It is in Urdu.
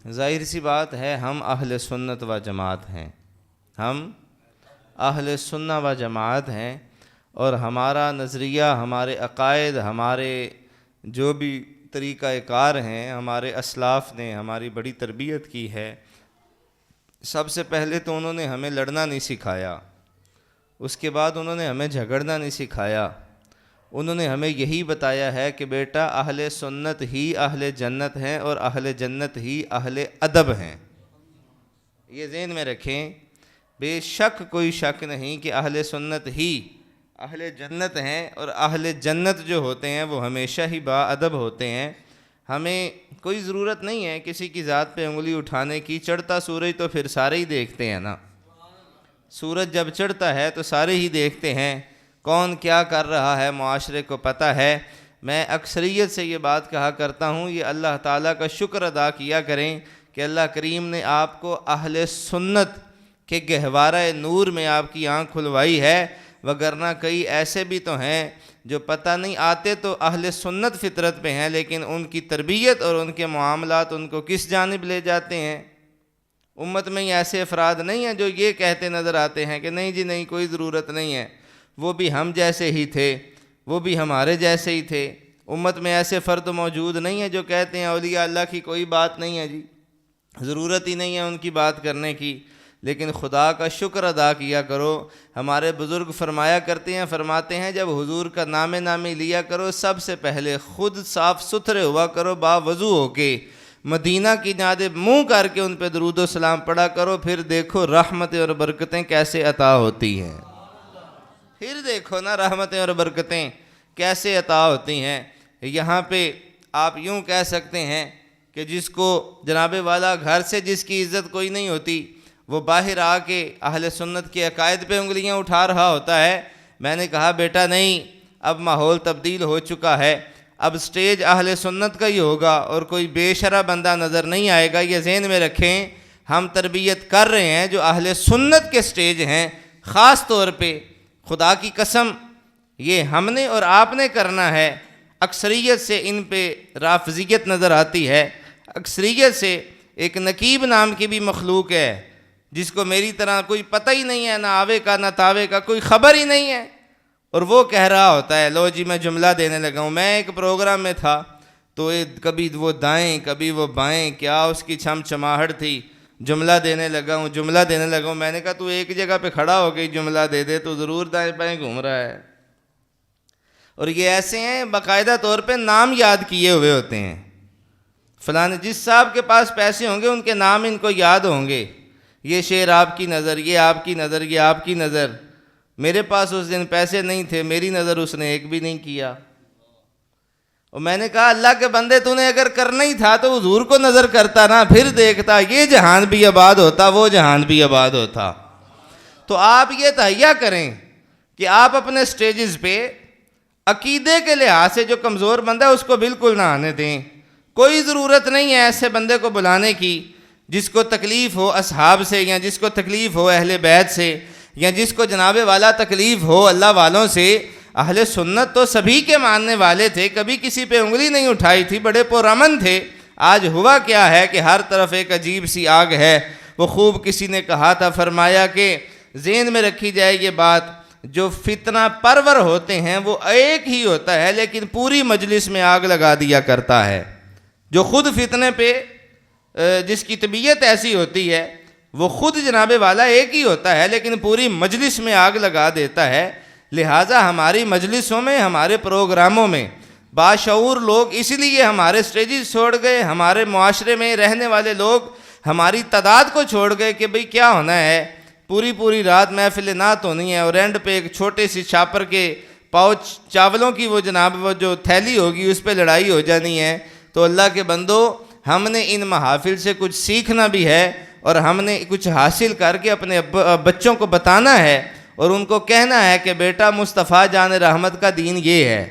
ظاہر سی بات ہے ہم اہل سنت و جماعت ہیں، ہم اہل سنت و جماعت ہیں، اور ہمارا نظریہ، ہمارے عقائد، ہمارے جو بھی طریقہ کار ہیں، ہمارے اسلاف نے ہماری بڑی تربیت کی ہے۔ سب سے پہلے تو انہوں نے ہمیں لڑنا نہیں سکھایا، اس کے بعد انہوں نے ہمیں جھگڑنا نہیں سکھایا، انہوں نے ہمیں یہی بتایا ہے کہ بیٹا اہل سنت ہی اہل جنت ہیں اور اہل جنت ہی اہل ادب ہیں۔ یہ ذہن میں رکھیں، بے شک کوئی شک نہیں کہ اہل سنت ہی اہل جنت ہیں، اور اہل جنت جو ہوتے ہیں وہ ہمیشہ ہی با ادب ہوتے ہیں۔ ہمیں کوئی ضرورت نہیں ہے کسی کی ذات پہ انگلی اٹھانے کی، چڑھتا سورج تو پھر سارے ہی دیکھتے ہیں نا، سورج جب چڑھتا ہے تو سارے ہی دیکھتے ہیں، کون کیا کر رہا ہے معاشرے کو پتہ ہے۔ میں اکثریت سے یہ بات کہا کرتا ہوں، یہ اللہ تعالیٰ کا شکر ادا کیا کریں کہ اللہ کریم نے آپ کو اہل سنت کے گہوارہ نور میں آپ کی آنکھ کھلوائی ہے، وگرنہ کئی ایسے بھی تو ہیں جو پتہ نہیں آتے تو اہل سنت فطرت پہ ہیں، لیکن ان کی تربیت اور ان کے معاملات ان کو کس جانب لے جاتے ہیں۔ امت میں ایسے افراد نہیں ہیں جو یہ کہتے نظر آتے ہیں کہ نہیں جی نہیں کوئی ضرورت نہیں ہے، وہ بھی ہم جیسے ہی تھے، وہ بھی ہمارے جیسے ہی تھے۔ امت میں ایسے فرد موجود نہیں ہیں جو کہتے ہیں اولیاء اللہ کی کوئی بات نہیں ہے جی، ضرورت ہی نہیں ہے ان کی بات کرنے کی۔ لیکن خدا کا شکر ادا کیا کرو، ہمارے بزرگ فرمایا کرتے ہیں، فرماتے ہیں جب حضور کا نام نامی لیا کرو سب سے پہلے خود صاف ستھرے ہوا کرو، باوضو ہو کے مدینہ کی جانب منہ کر کے ان پہ درود و سلام پڑھا کرو، پھر دیکھو رحمتیں اور برکتیں کیسے عطا ہوتی ہیں۔ پھر دیکھو نا رحمتیں اور برکتیں کیسے عطا ہوتی ہیں۔ یہاں پہ آپ یوں کہہ سکتے ہیں کہ جس کو جناب والا گھر سے جس کی عزت کوئی نہیں ہوتی، وہ باہر آ کے اہل سنت کے عقائد پہ انگلیاں اٹھا رہا ہوتا ہے۔ میں نے کہا بیٹا نہیں، اب ماحول تبدیل ہو چکا ہے، اب سٹیج اہل سنت کا ہی ہوگا اور کوئی بے شرع بندہ نظر نہیں آئے گا۔ یہ ذہن میں رکھیں، ہم تربیت کر رہے ہیں جو اہل سنت کے سٹیج ہیں، خاص طور پہ خدا کی قسم یہ ہم نے اور آپ نے کرنا ہے۔ اکثریت سے ان پہ رافضیت نظر آتی ہے، اکثریت سے ایک نقیب نام کی بھی مخلوق ہے جس کو میری طرح کوئی پتہ ہی نہیں ہے، نہ آوے کا نہ تاوے کا، کوئی خبر ہی نہیں ہے، اور وہ کہہ رہا ہوتا ہے لو جی میں جملہ دینے لگا ہوں۔ میں ایک پروگرام میں تھا تو کبھی وہ دائیں کبھی وہ بائیں، کیا اس کی چھم چھماہٹ تھی، جملہ دینے لگا ہوں۔ میں نے کہا تو ایک جگہ پہ کھڑا ہو گئی جملہ دے دے، تو ضرور دائیں بائیں گھوم رہا ہے۔ اور یہ ایسے ہیں باقاعدہ طور پہ نام یاد کیے ہوئے ہوتے ہیں، فلاں جس صاحب کے پاس پیسے ہوں گے ان کے نام ان کو یاد ہوں گے، یہ شعر آپ کی نظر، یہ آپ کی نظر، یہ آپ کی نظر۔ میرے پاس اس دن پیسے نہیں تھے، میری نظر اس نے ایک بھی نہیں کیا۔ اور میں نے کہا اللہ کے بندے تو نے اگر کرنا ہی تھا تو حضور کو نظر کرتا نا، پھر دیکھتا یہ جہان بھی آباد ہوتا، وہ جہان بھی آباد ہوتا۔ تو آپ یہ تہیہ کریں کہ آپ اپنے سٹیجز پہ عقیدے کے لحاظ سے جو کمزور بندہ ہے اس کو بالکل نہ آنے دیں۔ کوئی ضرورت نہیں ہے ایسے بندے کو بلانے کی جس کو تکلیف ہو اصحاب سے، یا جس کو تکلیف ہو اہل بیت سے، یا جس کو جناب والا تکلیف ہو اللہ والوں سے۔ اہل سنت تو سبھی کے ماننے والے تھے، کبھی کسی پہ انگلی نہیں اٹھائی تھی، بڑے پرامن تھے۔ آج ہوا کیا ہے کہ ہر طرف ایک عجیب سی آگ ہے۔ وہ خوب کسی نے کہا تھا، فرمایا کہ ذہن میں رکھی جائے یہ بات، جو فتنہ پرور ہوتے ہیں وہ ایک ہی ہوتا ہے لیکن پوری مجلس میں آگ لگا دیا کرتا ہے۔ جو خود فتنے پہ جس کی طبیعت ایسی ہوتی ہے وہ خود جناب والا ایک ہی ہوتا ہے لیکن پوری مجلس میں آگ لگا دیتا ہے۔ لہٰذا ہماری مجلسوں میں، ہمارے پروگراموں میں باشعور لوگ اس لیے ہمارے سٹیجز چھوڑ گئے، ہمارے معاشرے میں رہنے والے لوگ ہماری تعداد کو چھوڑ گئے کہ بھئی کیا ہونا ہے، پوری رات محفل نعت ہونی ہے، اور اینڈ پہ ایک چھوٹے سی چھاپر کے پاؤچ چاولوں کی وہ جناب وہ جو تھیلی ہوگی اس پہ لڑائی ہو جانی ہے۔ تو اللہ کے بندو، ہم نے ان محافل سے کچھ سیکھنا بھی ہے، اور ہم نے کچھ حاصل کر کے اپنے بچوں کو بتانا ہے، اور ان کو کہنا ہے کہ بیٹا مصطفیٰ جان رحمت کا دین یہ ہے۔